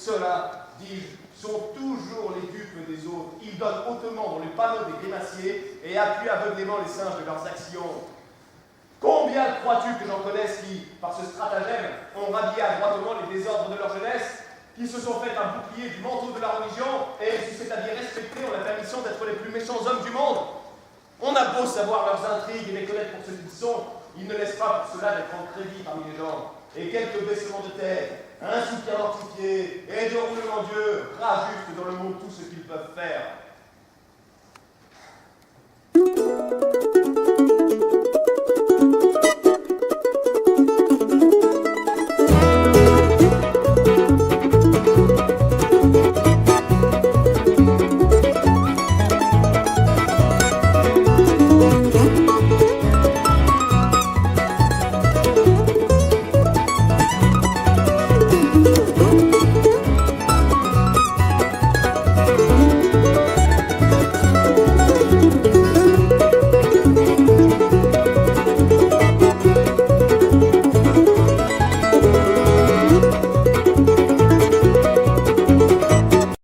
ceux-là, dis-je, sont toujours les dupes des autres. Ils donnent hautement dans le panneau des grimaciers et appuient aveuglément les singes de leurs actions. Combien crois-tu que j'en connaisse qui, par ce stratagème, ont rhabillé adroitement les désordres de leur jeunesse, qui se sont fait un bouclier du manteau de la religion et, si cet habit respecté, ont la permission d'être les plus méchants hommes du monde? On a beau savoir leurs intrigues et les connaître pour ce qu'ils sont, ils ne laissent pas pour cela d'être en crédit parmi les gens. Et quelques baissements de tête, un soutien mortifié et des roulements d'yeux rajustent dans le monde tout ce qu'ils peuvent faire.